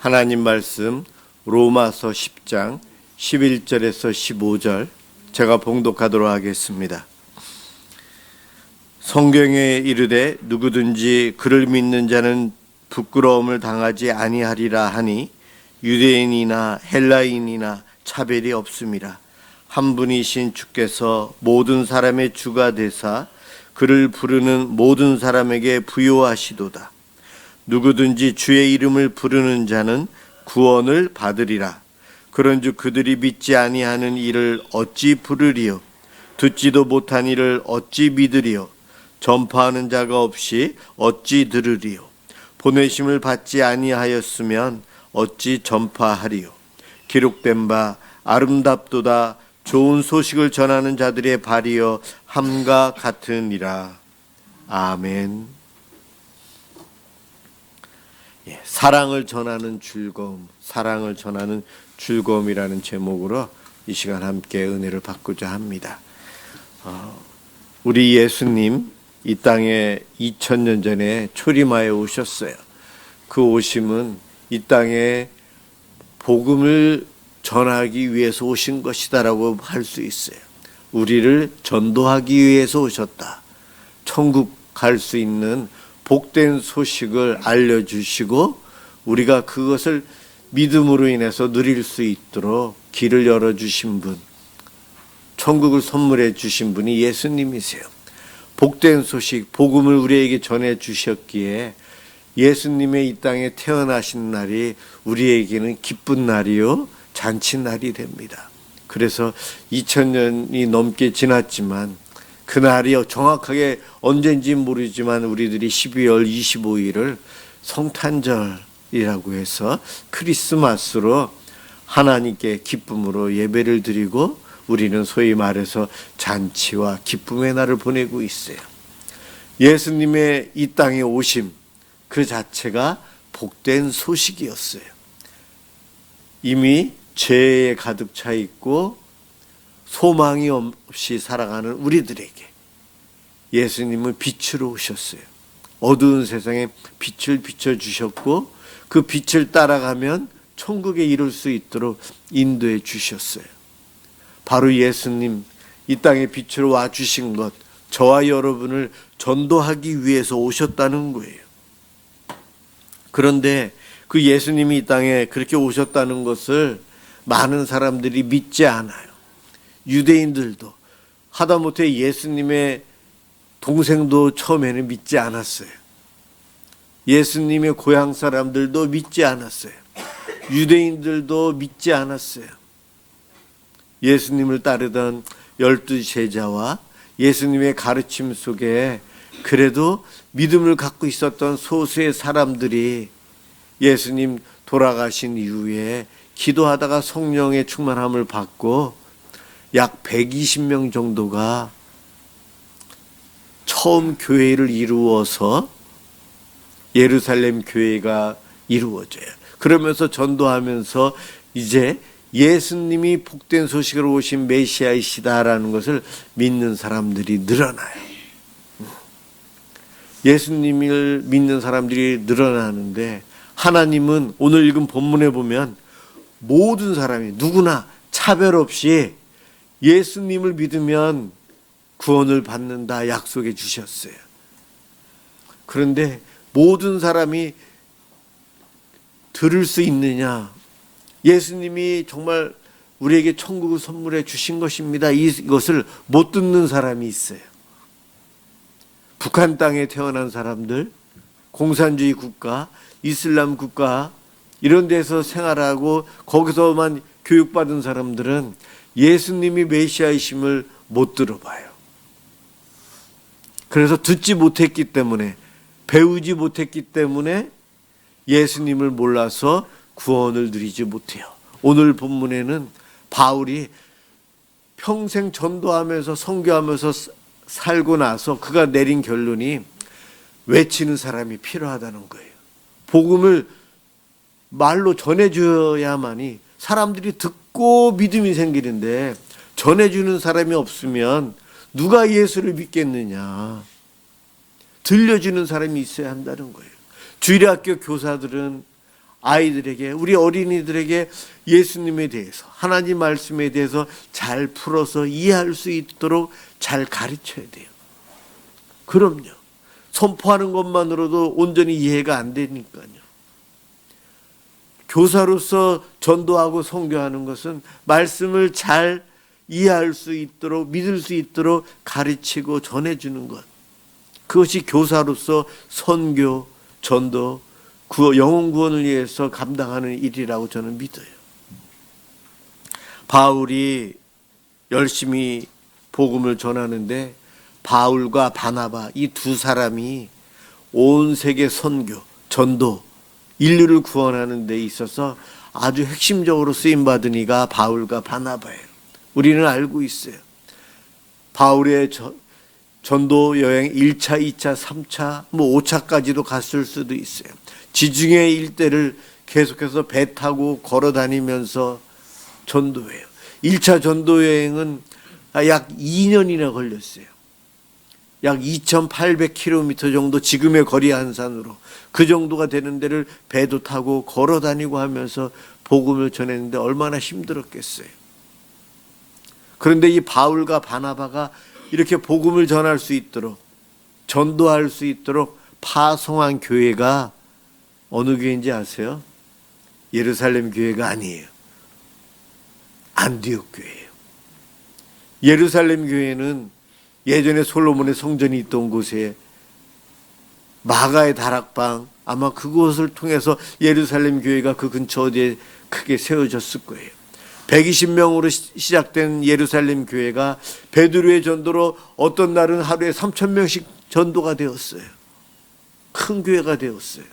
하나님 말씀 로마서 10장 11절에서 15절 제가 봉독하도록 하겠습니다. 성경에 이르되 누구든지 그를 믿는 자는 부끄러움을 당하지 아니하리라 하니 유대인이나 헬라인이나 차별이 없음이라. 한 분이신 주께서 모든 사람의 주가 되사 그를 부르는 모든 사람에게 부요하시도다. 누구든지 주의 이름을 부르는 자는 구원을 받으리라. 그런즉 그들이 믿지 아니하는 이를 어찌 부르리요? 듣지도 못한 이를 어찌 믿으리요? 전파하는 자가 없이 어찌 들으리요? 보내심을 받지 아니하였으면 어찌 전파하리요? 기록된 바 아름답도다 좋은 소식을 전하는 자들의 발이여 함과 같으니라. 아멘. 사랑을 전하는 즐거움, 사랑을 전하는 즐거움이라는 제목으로 이 시간 함께 은혜를 받고자 합니다. 우리 예수님 이 땅에 2000년 전에 초림하에 오셨어요. 그 오심은 이 땅에 복음을 전하기 위해서 오신 것이다라고 할 수 있어요. 우리를 전도하기 위해서 오셨다. 천국 갈 수 있는 복된 소식을 알려주시고 우리가 그것을 믿음으로 인해서 누릴 수 있도록 길을 열어주신 분, 천국을 선물해 주신 분이 예수님이세요. 복된 소식, 복음을 우리에게 전해주셨기에 예수님의 이 땅에 태어나신 날이 우리에게는 기쁜 날이요 잔치날이 됩니다. 그래서 2000년이 넘게 지났지만 그날이 정확하게 언제인지 모르지만 우리들이 12월 25일을 성탄절이라고 해서 크리스마스로 하나님께 기쁨으로 예배를 드리고 우리는 소위 말해서 잔치와 기쁨의 날을 보내고 있어요. 예수님의 이 땅에 오심 그 자체가 복된 소식이었어요. 이미 죄에 가득 차 있고 소망이 없이 살아가는 우리들에게 예수님은 빛으로 오셨어요. 어두운 세상에 빛을 비춰주셨고 그 빛을 따라가면 천국에 이룰 수 있도록 인도해 주셨어요. 바로 예수님 이 땅에 빛으로 와주신 것, 저와 여러분을 전도하기 위해서 오셨다는 거예요. 그런데 그 예수님이 이 땅에 그렇게 오셨다는 것을 많은 사람들이 믿지 않아요. 유대인들도 하다못해 예수님의 동생도 처음에는 믿지 않았어요. 예수님의 고향 사람들도 믿지 않았어요. 유대인들도 믿지 않았어요. 예수님을 따르던 12 제자와 예수님의 가르침 속에 그래도 믿음을 갖고 있었던 소수의 사람들이 예수님 돌아가신 이후에 기도하다가 성령의 충만함을 받고 약 120명 정도가 처음 교회를 이루어서 예루살렘 교회가 이루어져요. 그러면서 전도하면서 이제 예수님이 복된 소식으로 오신 메시아이시다라는 것을 믿는 사람들이 늘어나요. 예수님을 믿는 사람들이 늘어나는데 하나님은 오늘 읽은 본문에 보면 모든 사람이 누구나 차별 없이 예수님을 믿으면 구원을 받는다 약속해 주셨어요. 그런데 모든 사람이 들을 수 있느냐? 예수님이 정말 우리에게 천국을 선물해 주신 것입니다. 이것을 못 듣는 사람이 있어요. 북한 땅에 태어난 사람들, 공산주의 국가, 이슬람 국가 이런 데서 생활하고 거기서만 교육받은 사람들은 예수님이 메시아이심을 못 들어봐요. 그래서 듣지 못했기 때문에 배우지 못했기 때문에 예수님을 몰라서 구원을 누리지 못해요. 오늘 본문에는 바울이 평생 전도하면서 선교하면서 살고 나서 그가 내린 결론이 외치는 사람이 필요하다는 거예요. 복음을 말로 전해줘야만이 사람들이 듣고 믿음이 생기는데 전해주는 사람이 없으면 누가 예수를 믿겠느냐. 들려주는 사람이 있어야 한다는 거예요. 주일학교 교사들은 아이들에게, 우리 어린이들에게 예수님에 대해서, 하나님 말씀에 대해서 잘 풀어서 이해할 수 있도록 잘 가르쳐야 돼요. 그럼요. 선포하는 것만으로도 온전히 이해가 안 되니까요. 교사로서 전도하고 선교하는 것은 말씀을 잘 이해할 수 있도록, 믿을 수 있도록 가르치고 전해주는 것. 그것이 교사로서 선교, 전도, 영혼 구원을 위해서 감당하는 일이라고 저는 믿어요. 바울이 열심히 복음을 전하는데 바울과 바나바 이 두 사람이 온 세계 선교, 전도, 인류를 구원하는 데 있어서 아주 핵심적으로 쓰임받은 이가 바울과 바나바예요. 우리는 알고 있어요. 바울의 전도 여행 1차, 2차, 3차, 5차까지도 갔을 수도 있어요. 지중해 일대를 계속해서 배 타고 걸어 다니면서 전도해요. 1차 전도 여행은 약 2년이나 걸렸어요. 약 2,800km 정도, 지금의 거리 한산으로 그 정도가 되는 데를 배도 타고 걸어 다니고 하면서 복음을 전했는데 얼마나 힘들었겠어요. 그런데 이 바울과 바나바가 이렇게 복음을 전할 수 있도록, 전도할 수 있도록 파송한 교회가 어느 교회인지 아세요? 예루살렘 교회가 아니에요. 안디옥 교회예요. 예루살렘 교회는 예전에 솔로몬의 성전이 있던 곳에 마가의 다락방, 아마 그곳을 통해서 예루살렘 교회가 그 근처 어디에 크게 세워졌을 거예요. 120명으로 시작된 예루살렘 교회가 베드로의 전도로 어떤 날은 하루에 3,000명씩 전도가 되었어요. 큰 교회가 되었어요.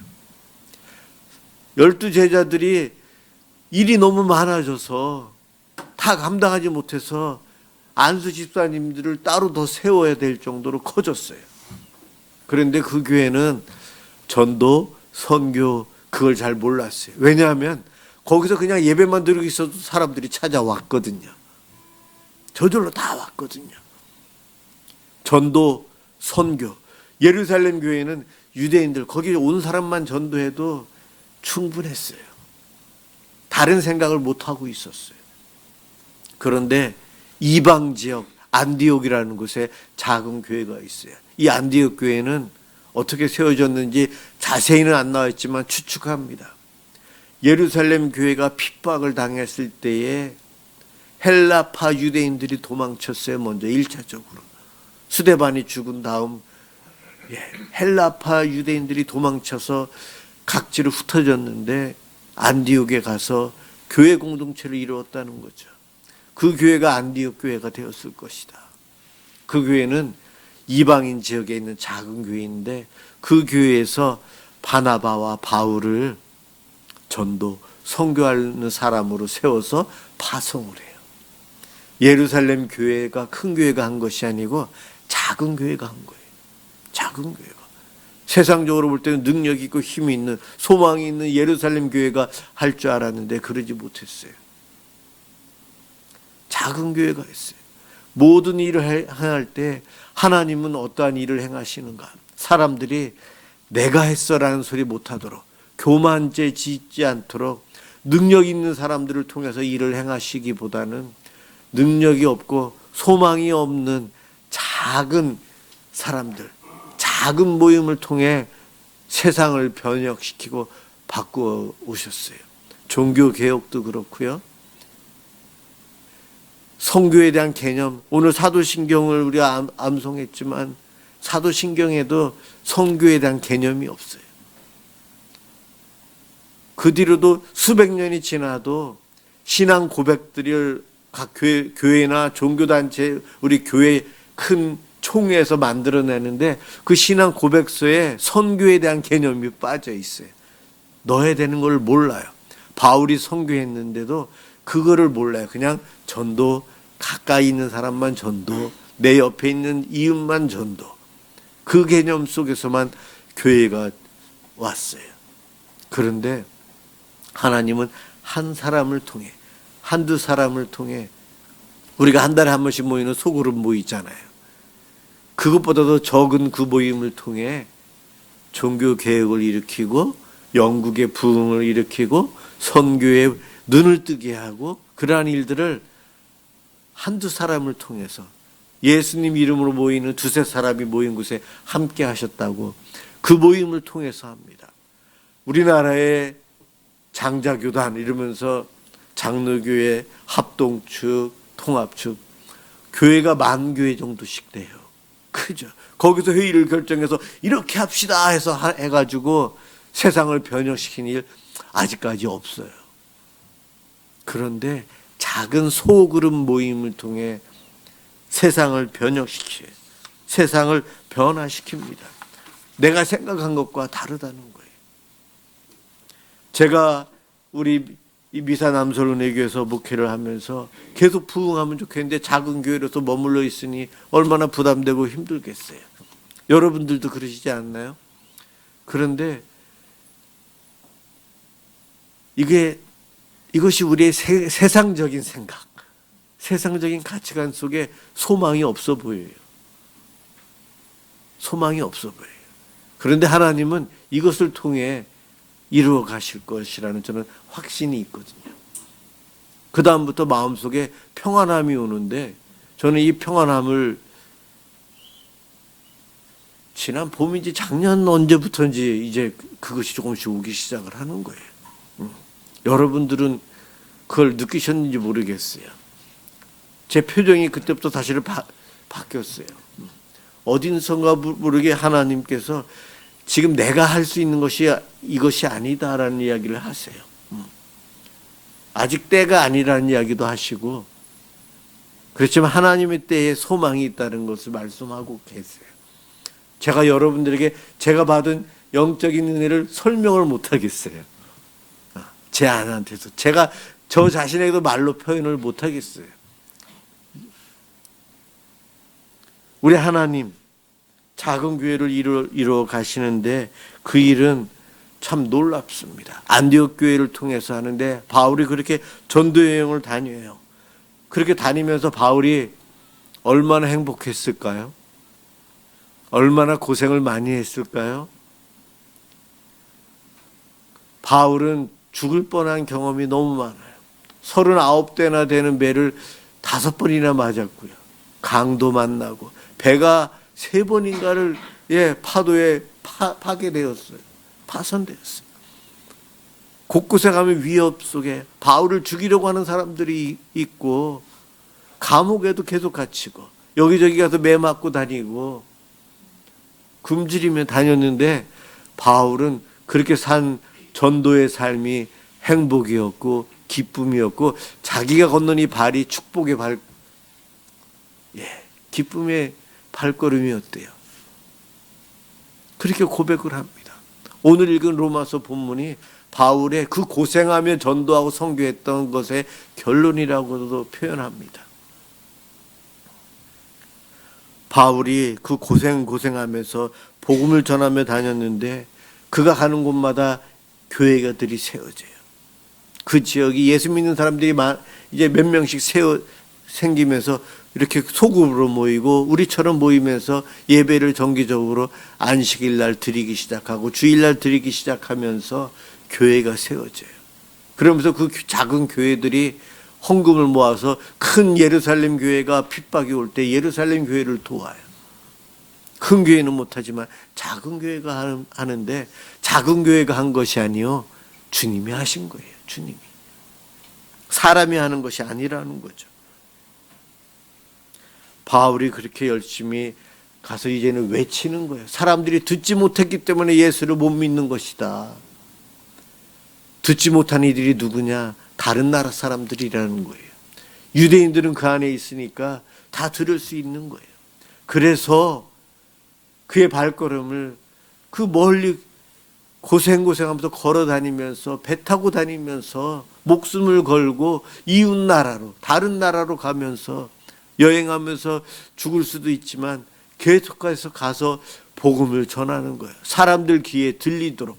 12 제자들이 일이 너무 많아져서 다 감당하지 못해서 안수 집사님들을 따로 더 세워야 될 정도로 커졌어요. 그런데 그 교회는 전도, 선교 그걸 잘 몰랐어요. 왜냐하면 거기서 그냥 예배만 드리고 있어도 사람들이 찾아왔거든요. 저절로 다 왔거든요. 전도, 선교. 예루살렘 교회는 유대인들, 거기 온 사람만 전도해도 충분했어요. 다른 생각을 못하고 있었어요. 그런데 이방 지역 안디옥이라는 곳에 작은 교회가 있어요. 이 안디옥 교회는 어떻게 세워졌는지 자세히는 안 나와 있지만 추측합니다. 예루살렘 교회가 핍박을 당했을 때에 헬라파 유대인들이 도망쳤어요. 먼저 1차적으로. 스데반이 죽은 다음 헬라파 유대인들이 도망쳐서 각지로 흩어졌는데 안디옥에 가서 교회 공동체를 이루었다는 거죠. 그 교회가 안디옥 교회가 되었을 것이다. 그 교회는 이방인 지역에 있는 작은 교회인데 그 교회에서 바나바와 바울을 전도, 선교하는 사람으로 세워서 파송을 해요. 예루살렘 교회가 큰 교회가 한 것이 아니고 작은 교회가 한 거예요. 작은 교회가. 세상적으로 볼 때는 능력 있고 힘이 있는, 소망이 있는 예루살렘 교회가 할 줄 알았는데 그러지 못했어요. 작은 교회가 있어요. 모든 일을 행할 때 하나님은 어떠한 일을 행하시는가? 사람들이 내가 했어라는 소리 못하도록, 교만죄 짓지 않도록 능력 있는 사람들을 통해서 일을 행하시기보다는 능력이 없고 소망이 없는 작은 사람들, 작은 모임을 통해 세상을 변혁시키고 바꾸어 오셨어요. 종교개혁도 그렇고요. 선교에 대한 개념, 오늘 사도신경을 우리가 암송했지만 사도신경에도 선교에 대한 개념이 없어요. 그 뒤로도 수백 년이 지나도 신앙 고백들을 각 교회나 종교단체, 우리 교회 큰 총회에서 만들어내는데 그 신앙 고백서에 선교에 대한 개념이 빠져 있어요. 넣어야 되는 걸 몰라요. 바울이 선교했는데도 그거를 몰라요. 그냥 전도, 가까이 있는 사람만 전도, 내 옆에 있는 이웃만 전도. 그 개념 속에서만 교회가 왔어요. 그런데 하나님은 한 사람을 통해, 한두 사람을 통해, 우리가 한 달에 한 번씩 모이는 소그룹 모이잖아요. 그것보다도 적은 그 모임을 통해 종교 개혁을 일으키고 영국의 부흥을 일으키고 선교에 눈을 뜨게 하고 그러한 일들을 한두 사람을 통해서 예수님 이름으로 모이는 두세 사람이 모인 곳에 함께 하셨다고 그 모임을 통해서 합니다. 우리나라의 장자교단 이러면서 장로교회, 합동축, 통합축 교회가 10,000교회 정도씩 돼요. 크죠. 거기서 회의를 결정해서 이렇게 합시다 해서 해가지고 세상을 변혁시킨 일 아직까지 없어요. 그런데 작은 소그룹 모임을 통해 세상을 변혁시켜요. 세상을 변화시킵니다. 내가 생각한 것과 다르다는 거예요. 제가 우리 미사 남설은혜교에서 목회를 하면서 계속 부흥하면 좋겠는데 작은 교회로서 머물러 있으니 얼마나 부담되고 힘들겠어요. 여러분들도 그러시지 않나요? 그런데 이것이 우리의 세상적인 생각, 세상적인 가치관 속에 소망이 없어 보여요. 소망이 없어 보여요. 그런데 하나님은 이것을 통해 이루어 가실 것이라는 저는 확신이 있거든요. 그 다음부터 마음속에 평안함이 오는데 저는 이 평안함을 지난 봄인지 작년 언제부터인지 이제 그것이 조금씩 오기 시작을 하는 거예요. 여러분들은 그걸 느끼셨는지 모르겠어요. 제 표정이 그때부터 사실 바뀌었어요. 어딘선가 모르게 하나님께서 지금 내가 할 수 있는 것이 이것이 아니다라는 이야기를 하세요. 아직 때가 아니라는 이야기도 하시고 그렇지만 하나님의 때에 소망이 있다는 것을 말씀하고 계세요. 제가 여러분들에게 제가 받은 영적인 은혜를 설명을 못하겠어요. 제 아내한테서 제가 저 자신에게도 말로 표현을 못하겠어요. 우리 하나님 작은 교회를 이루어 가시는데 그 일은 참 놀랍습니다. 안디옥 교회를 통해서 하는데 바울이 그렇게 전도 여행을 다녀요. 그렇게 다니면서 바울이 얼마나 행복했을까요? 얼마나 고생을 많이 했을까요? 바울은 죽을 뻔한 경험이 너무 많아요. 39대나 되는 배를 5번이나 맞았고요. 강도 만나고 배가 3번인가를 파도에 파괴되었어요. 파손되었어요. 곳곳에 가면 위협 속에 바울을 죽이려고 하는 사람들이 있고 감옥에도 계속 갇히고 여기저기 가서 매 맞고 다니고 굶주리며 다녔는데 바울은 그렇게 산 전도의 삶이 행복이었고 기쁨이었고 자기가 걷는 이 발이 축복의 기쁨의 발걸음이었대요. 그렇게 고백을 합니다. 오늘 읽은 로마서 본문이 바울의 그 고생하며 전도하고 선교했던 것의 결론이라고도 표현합니다. 바울이 그 고생하면서 복음을 전하며 다녔는데 그가 가는 곳마다 교회가들이 세워져요. 그 지역이 예수 믿는 사람들이 이제 몇 명씩 생기면서 이렇게 소그룹으로 모이고 우리처럼 모이면서 예배를 정기적으로 안식일날 드리기 시작하고 주일날 드리기 시작하면서 교회가 세워져요. 그러면서 그 작은 교회들이 헌금을 모아서 큰 예루살렘 교회가 핍박이 올 때 예루살렘 교회를 도와요. 큰 교회는 못하지만 작은 교회가 하는데 작은 교회가 한 것이 아니요 주님이 하신 거예요. 주님이. 사람이 하는 것이 아니라는 거죠. 바울이 그렇게 열심히 가서 이제는 외치는 거예요. 사람들이 듣지 못했기 때문에 예수를 못 믿는 것이다. 듣지 못한 이들이 누구냐? 다른 나라 사람들이라는 거예요. 유대인들은 그 안에 있으니까 다 들을 수 있는 거예요. 그래서 그의 발걸음을 그 멀리 고생하면서 걸어 다니면서 배 타고 다니면서 목숨을 걸고 이웃 나라로 다른 나라로 가면서 여행하면서 죽을 수도 있지만 계속해서 가서 복음을 전하는 거예요. 사람들 귀에 들리도록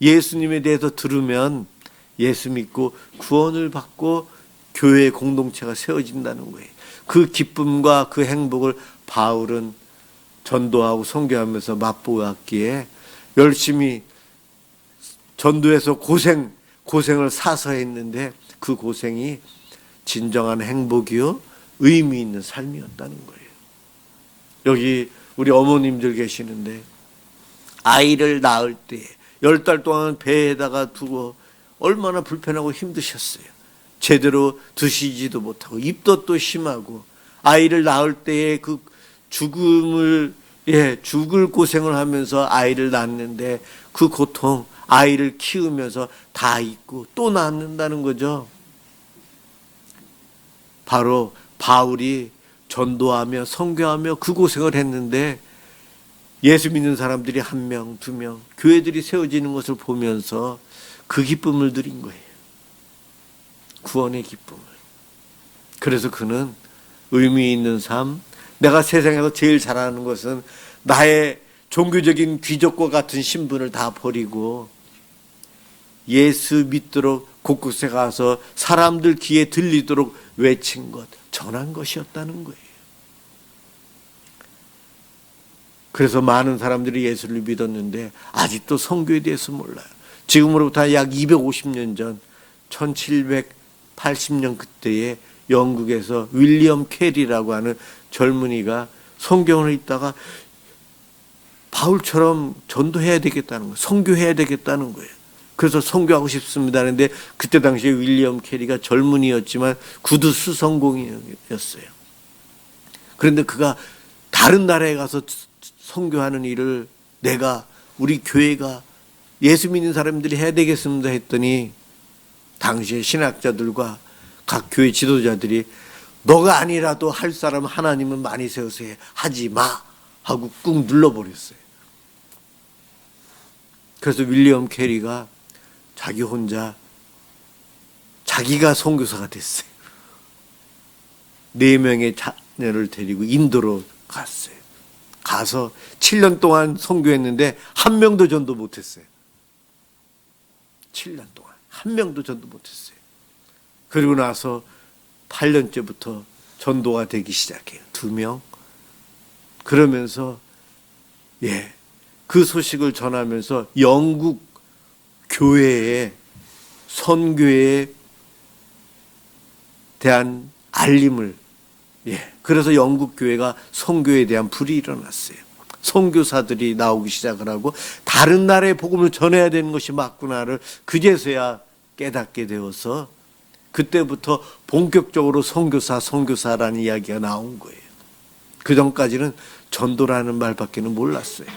예수님에 대해서 들으면 예수 믿고 구원을 받고 교회의 공동체가 세워진다는 거예요. 그 기쁨과 그 행복을 바울은 전도하고 선교하면서 맛보았기에 열심히 전도에서 고생을 사서 했는데 그 고생이 진정한 행복이요 의미 있는 삶이었다는 거예요. 여기 우리 어머님들 계시는데 아이를 낳을 때 10달 동안 배에다가 두고 얼마나 불편하고 힘드셨어요. 제대로 드시지도 못하고 입덧도 심하고 아이를 낳을 때의 그 죽을 고생을 하면서 아이를 낳는데 그 고통, 아이를 키우면서 다 잊고 또 낳는다는 거죠. 바로 바울이 전도하며 선교하며 그 고생을 했는데 예수 믿는 사람들이 1명, 2명, 교회들이 세워지는 것을 보면서 그 기쁨을 누린 거예요. 구원의 기쁨을. 그래서 그는 의미 있는 삶, 내가 세상에서 제일 잘하는 것은 나의 종교적인 귀족과 같은 신분을 다 버리고 예수 믿도록 곳곳에 가서 사람들 귀에 들리도록 외친 것, 전한 것이었다는 거예요. 그래서 많은 사람들이 예수를 믿었는데 아직도 선교에 대해서 몰라요. 지금으로부터 약 250년 전 1780년 그때에 영국에서 윌리엄 캐리라고 하는 젊은이가 성경을 읽다가 바울처럼 전도해야 되겠다는 거예요. 선교해야 되겠다는 거예요. 그래서 선교하고 싶습니다 하는데 그때 당시에 윌리엄 캐리가 젊은이였지만 구두 수성공이었어요. 그런데 그가 다른 나라에 가서 선교하는 일을 우리 교회가 예수 믿는 사람들이 해야 되겠습니다 했더니 당시에 신학자들과 각 교회 지도자들이 너가 아니라도 할 사람 하나님은 많이 세워서 해. 하지 마 하고 꾹 눌러버렸어요. 그래서 윌리엄 캐리가 자기 혼자 자기가 선교사가 됐어요. 4명의 자녀를 데리고 인도로 갔어요. 가서 7년 동안 선교했는데 1명도 전도 못했어요. 7년 동안 1명도 전도 못했어요. 그리고 나서 8년째부터 전도가 되기 시작해요. 2명. 그러면서 그 소식을 전하면서 영국 교회의 선교에 대한 알림을 그래서 영국 교회가 선교에 대한 불이 일어났어요. 선교사들이 나오기 시작을 하고 다른 나라의 복음을 전해야 되는 것이 맞구나를 그제서야 깨닫게 되어서 그때부터 본격적으로 선교사라는 이야기가 나온 거예요. 그 전까지는 전도라는 말밖에는 몰랐어요.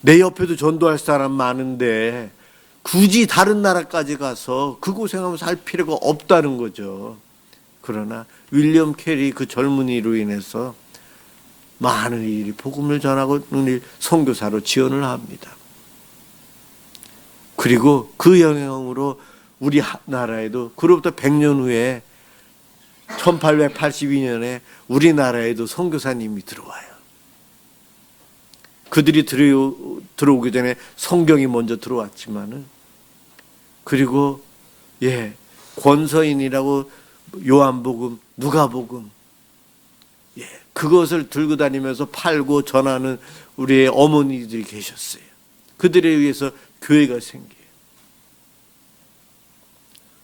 내 옆에도 전도할 사람 많은데 굳이 다른 나라까지 가서 그 고생하면서 할 필요가 없다는 거죠. 그러나 윌리엄 캐리 그 젊은이로 인해서 많은 일이 복음을 전하고는 일 선교사로 지원을 합니다. 그리고 그 영향으로 우리 나라에도 그로부터 100년 후에 1882년에 우리나라에도 선교사님이 들어와요. 그들이 들어오기 전에 성경이 먼저 들어왔지만은 그리고 권서인이라고 요한복음, 누가복음 그것을 들고 다니면서 팔고 전하는 우리의 어머니들이 계셨어요. 그들에 의해서 교회가 생겨요.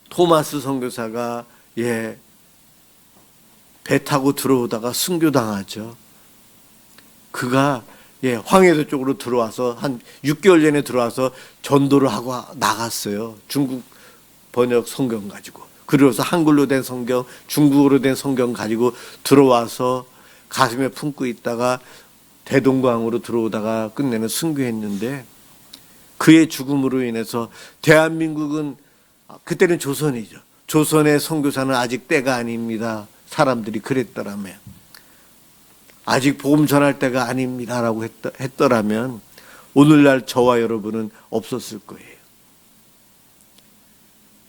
토마스 선교사가 배 타고 들어오다가 순교당하죠. 그가 황해도 쪽으로 들어와서 한 6개월 전에 들어와서 전도를 하고 나갔어요. 중국 번역 성경 가지고. 그러고서 한글로 된 성경, 중국어로 된 성경 가지고 들어와서 가슴에 품고 있다가 대동강으로 들어오다가 끝내는 순교했는데 그의 죽음으로 인해서 대한민국은 그때는 조선이죠. 조선의 선교사는 아직 때가 아닙니다. 사람들이 그랬더라면 아직 복음 전할 때가 아닙니다라고 했더라면 오늘날 저와 여러분은 없었을 거예요.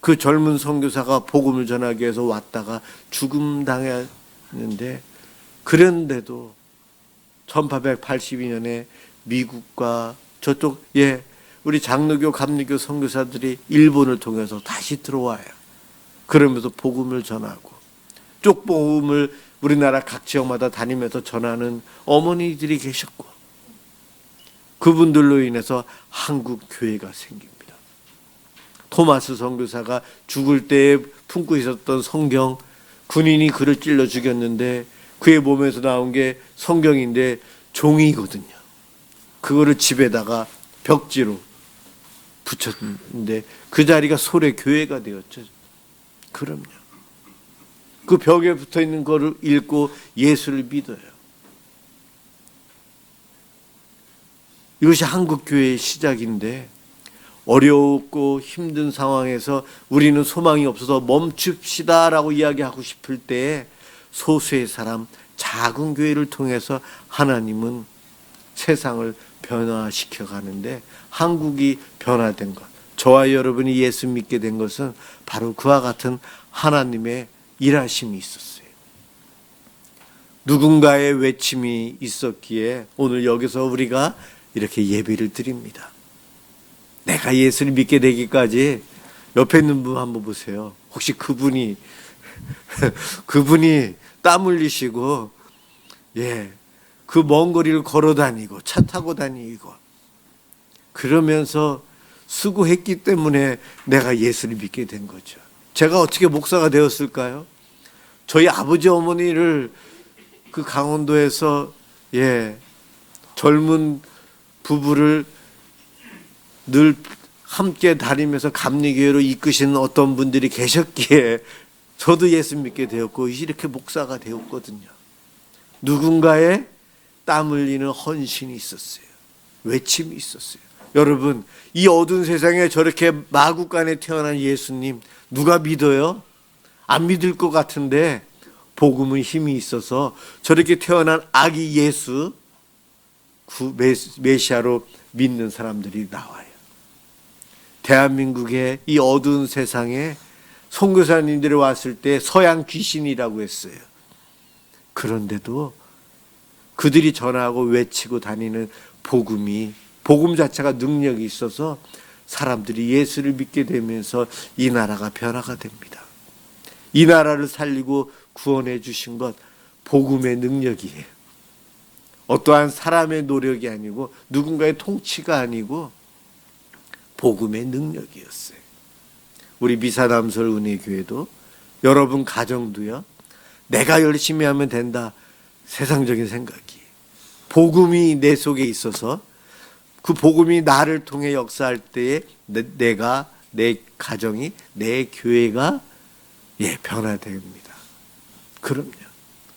그 젊은 선교사가 복음을 전하기 위해서 왔다가 죽음 당했는데 그런데도 1882년에 미국과 저쪽 우리 장로교 감리교 선교사들이 일본을 통해서 다시 들어와요. 그러면서 복음을 전하고 쪽복음을 우리나라 각 지역마다 다니면서 전하는 어머니들이 계셨고 그분들로 인해서 한국 교회가 생깁니다. 토마스 선교사가 죽을 때에 품고 있었던 성경, 군인이 그를 찔러 죽였는데 그의 몸에서 나온 게 성경인데 종이거든요. 그거를 집에다가 벽지로 붙였는데 그 자리가 소래 교회가 되었죠. 그럼요. 그 벽에 붙어 있는 거를 읽고 예수를 믿어요. 이것이 한국 교회의 시작인데, 어렵고 힘든 상황에서 우리는 소망이 없어서 멈춥시다라고 이야기하고 싶을 때에 소수의 사람, 작은 교회를 통해서 하나님은 세상을 변화시켜 가는데, 한국이 변화된 것, 저와 여러분이 예수 믿게 된 것은 바로 그와 같은 하나님의 일하심이 있었어요. 누군가의 외침이 있었기에 오늘 여기서 우리가 이렇게 예배를 드립니다. 내가 예수를 믿게 되기까지 옆에 있는 분 한번 보세요. 혹시 그분이 땀 흘리시고 그 먼 거리를 걸어 다니고 차 타고 다니고 그러면서 수고했기 때문에 내가 예수를 믿게 된 거죠. 제가 어떻게 목사가 되었을까요? 저희 아버지 어머니를 그 강원도에서 젊은 부부를 늘 함께 다니면서 감리교회로 이끄시는 어떤 분들이 계셨기에 저도 예수 믿게 되었고 이렇게 목사가 되었거든요. 누군가의 땀 흘리는 헌신이 있었어요. 외침이 있었어요. 여러분, 이 어두운 세상에 저렇게 마구간에 태어난 예수님 누가 믿어요? 안 믿을 것 같은데 복음은 힘이 있어서 저렇게 태어난 아기 예수 메시아로 믿는 사람들이 나와요. 대한민국의 이 어두운 세상에 선교사님들이 왔을 때 서양 귀신이라고 했어요. 그런데도 그들이 전하고 외치고 다니는 복음 자체가 능력이 있어서 사람들이 예수를 믿게 되면서 이 나라가 변화가 됩니다. 이 나라를 살리고 구원해 주신 것 복음의 능력이에요. 어떠한 사람의 노력이 아니고 누군가의 통치가 아니고 복음의 능력이었어요. 우리 미사남설 은혜교회도 여러분 가정도요. 내가 열심히 하면 된다. 세상적인 생각이. 복음이 내 속에 있어서 그 복음이 나를 통해 역사할 때에 내가, 내 가정이, 내 교회가 변화됩니다. 그럼요.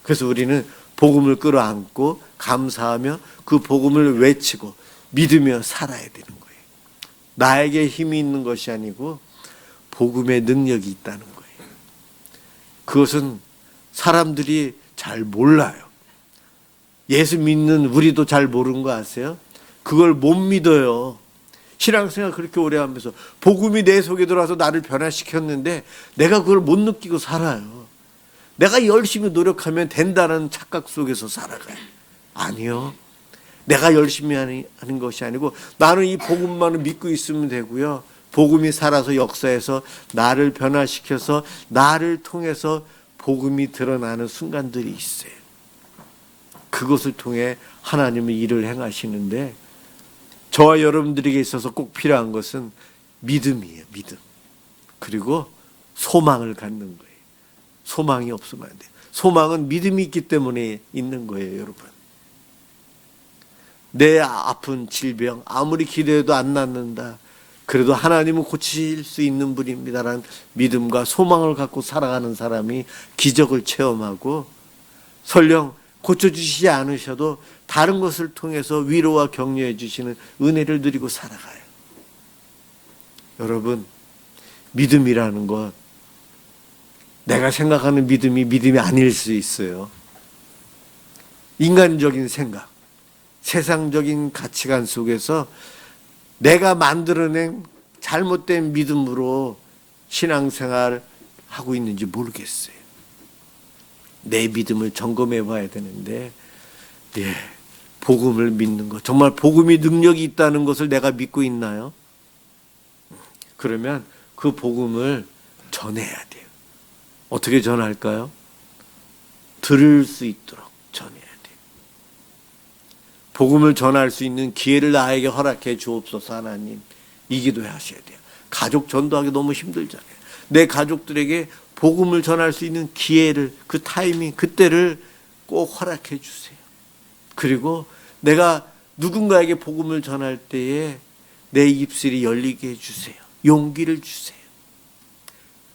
그래서 우리는 복음을 끌어안고 감사하며 그 복음을 외치고 믿으며 살아야 되는 거예요. 나에게 힘이 있는 것이 아니고 복음의 능력이 있다는 거예요. 그것은 사람들이 잘 몰라요. 예수 믿는 우리도 잘 모르는 거 아세요? 그걸 못 믿어요. 신앙생활 그렇게 오래 하면서 복음이 내 속에 들어와서 나를 변화시켰는데 내가 그걸 못 느끼고 살아요. 내가 열심히 노력하면 된다는 착각 속에서 살아가요. 아니요. 내가 열심히 하는 것이 아니고 나는 이 복음만을 믿고 있으면 되고요. 복음이 살아서 역사에서 나를 변화시켜서 나를 통해서 복음이 드러나는 순간들이 있어요. 그것을 통해 하나님은 일을 행하시는데 저와 여러분들에게 있어서 꼭 필요한 것은 믿음이에요. 믿음. 그리고 소망을 갖는 거예요. 소망이 없으면 안 돼요. 소망은 믿음이 있기 때문에 있는 거예요, 여러분. 내 아픈 질병 아무리 기도해도 안 낫는다. 그래도 하나님은 고칠 수 있는 분입니다라는 믿음과 소망을 갖고 살아가는 사람이 기적을 체험하고 설령 고쳐주시지 않으셔도 다른 것을 통해서 위로와 격려해 주시는 은혜를 누리고 살아가요. 여러분, 믿음이라는 것 내가 생각하는 믿음이 아닐 수 있어요. 인간적인 생각, 세상적인 가치관 속에서 내가 만들어낸 잘못된 믿음으로 신앙생활 하고 있는지 모르겠어요. 내 믿음을 점검해 봐야 되는데 복음을 믿는 것, 정말 복음이 능력이 있다는 것을 내가 믿고 있나요? 그러면 그 복음을 전해야 돼요. 어떻게 전할까요? 들을 수 있도록 전해야 돼요. 복음을 전할 수 있는 기회를 나에게 허락해 주옵소서. 하나님, 이 기도해 하셔야 돼요. 가족 전도하기 너무 힘들잖아요. 내 가족들에게 복음을 전할 수 있는 기회를, 그 타이밍, 그때를 꼭 허락해 주세요. 그리고 내가 누군가에게 복음을 전할 때에 내 입술이 열리게 해주세요. 용기를 주세요.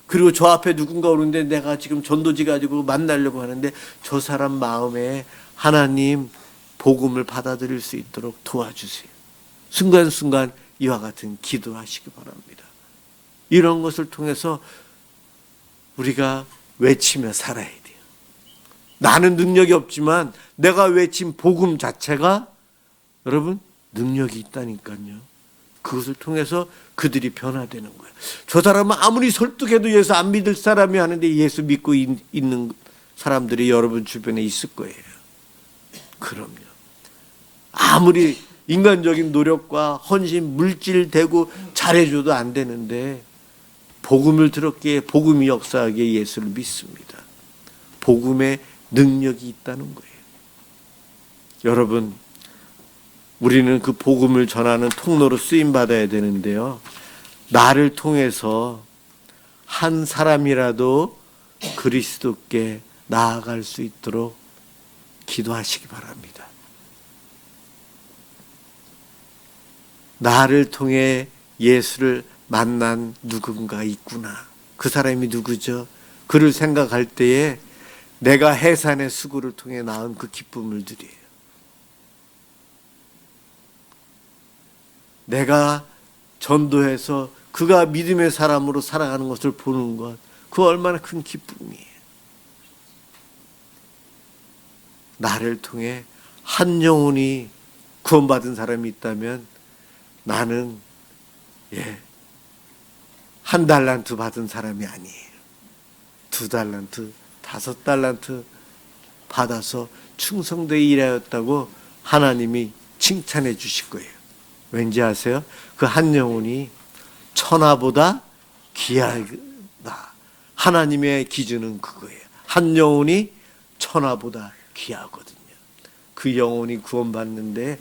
그리고 저 앞에 누군가 오는데 내가 지금 전도지 가지고 만나려고 하는데 저 사람 마음에 하나님 복음을 받아들일 수 있도록 도와주세요. 순간순간 이와 같은 기도하시기 바랍니다. 이런 것을 통해서 우리가 외치며 살아야 돼요. 나는 능력이 없지만 내가 외친 복음 자체가 여러분 능력이 있다니까요. 그것을 통해서 그들이 변화되는 거예요. 저 사람은 아무리 설득해도 예수 안 믿을 사람이 하는데 예수 믿고 있는 사람들이 여러분 주변에 있을 거예요. 그럼요. 아무리 인간적인 노력과 헌신, 물질 대고 잘해줘도 안 되는데 복음을 들었기에 복음이 역사하기에 예수를 믿습니다. 복음의 능력이 있다는 거예요. 여러분, 우리는 그 복음을 전하는 통로로 쓰임받아야 되는데요. 나를 통해서 한 사람이라도 그리스도께 나아갈 수 있도록 기도하시기 바랍니다. 나를 통해 예수를 만난 누군가 있구나. 그 사람이 누구죠? 그를 생각할 때에 내가 해산의 수고를 통해 낳은 그 기쁨을 드려요. 내가 전도해서 그가 믿음의 사람으로 살아가는 것을 보는 것, 그 얼마나 큰 기쁨이에요. 나를 통해 한 영혼이 구원받은 사람이 있다면 나는 한 달란트 받은 사람이 아니에요. 2달란트, 5달란트 받아서 충성되게 일하였다고 하나님이 칭찬해 주실 거예요. 왠지 아세요? 그 한 영혼이 천하보다 귀하다. 하나님의 기준은 그거예요. 한 영혼이 천하보다 귀하거든요. 그 영혼이 구원받는데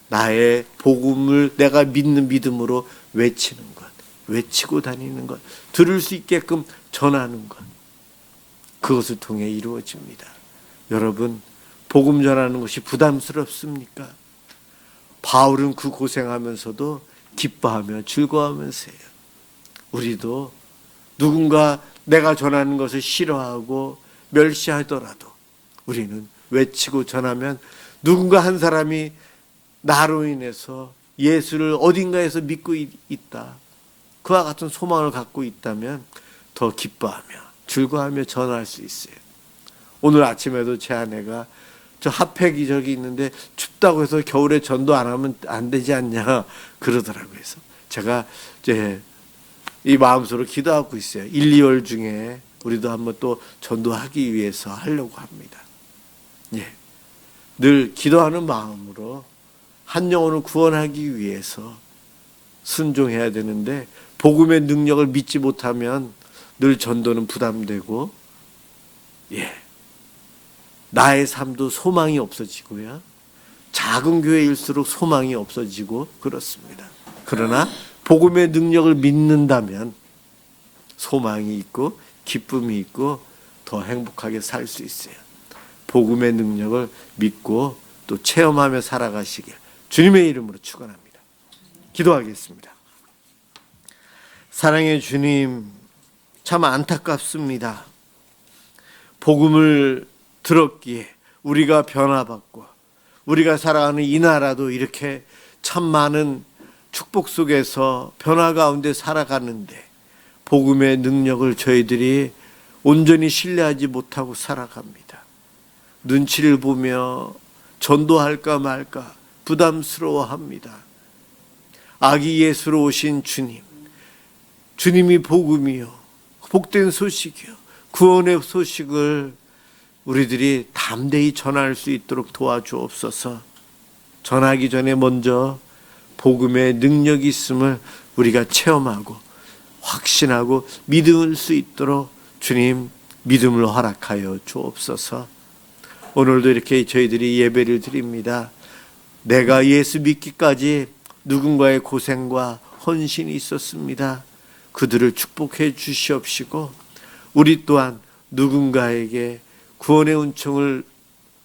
나의 복음을 내가 믿는 믿음으로 외치는 것, 외치고 다니는 것, 들을 수 있게끔 전하는 것, 그것을 통해 이루어집니다. 여러분, 복음 전하는 것이 부담스럽습니까? 바울은 그 고생하면서도 기뻐하며 즐거워하면서 해요. 우리도 누군가 내가 전하는 것을 싫어하고 멸시하더라도 우리는 외치고 전하면 누군가 한 사람이 나로 인해서 예수를 어딘가에서 믿고 있다, 그와 같은 소망을 갖고 있다면 더 기뻐하며 즐거워하며 전할 수 있어요. 오늘 아침에도 제 아내가 저 핫팩이 저기 있는데 춥다고 해서 겨울에 전도 안 하면 안 되지 않냐 그러더라고요. 그래서 제가 이제 이 마음속으로 기도하고 있어요. 1, 2월 중에 우리도 한번 또 전도하기 위해서 하려고 합니다. 늘 기도하는 마음으로 한 영혼을 구원하기 위해서 순종해야 되는데 복음의 능력을 믿지 못하면 늘 전도는 부담되고 나의 삶도 소망이 없어지고요. 작은 교회일수록 소망이 없어지고 그렇습니다. 그러나 복음의 능력을 믿는다면 소망이 있고 기쁨이 있고 더 행복하게 살 수 있어요. 복음의 능력을 믿고 또 체험하며 살아가시길 주님의 이름으로 축원합니다. 기도하겠습니다. 사랑의 주님, 참 안타깝습니다. 복음을 들었기에 우리가 변화받고 우리가 살아가는 이 나라도 이렇게 참 많은 축복 속에서 변화 가운데 살아가는데 복음의 능력을 저희들이 온전히 신뢰하지 못하고 살아갑니다. 눈치를 보며 전도할까 말까 부담스러워합니다. 아기 예수로 오신 주님, 주님이 복음이요, 복된 소식이요, 구원의 소식을 우리들이 담대히 전할 수 있도록 도와주옵소서. 전하기 전에 먼저 복음의 능력이 있음을 우리가 체험하고 확신하고 믿을 수 있도록 주님 믿음을 허락하여 주옵소서. 오늘도 이렇게 저희들이 예배를 드립니다. 내가 예수 믿기까지 누군가의 고생과 헌신이 있었습니다. 그들을 축복해 주시옵시고 우리 또한 누군가에게 구원의 은총을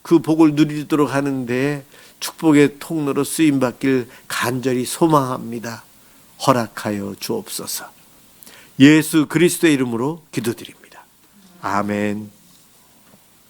그 복을 누리도록 하는데 축복의 통로로 쓰임받길 간절히 소망합니다. 허락하여 주옵소서. 예수 그리스도의 이름으로 기도드립니다. 아멘.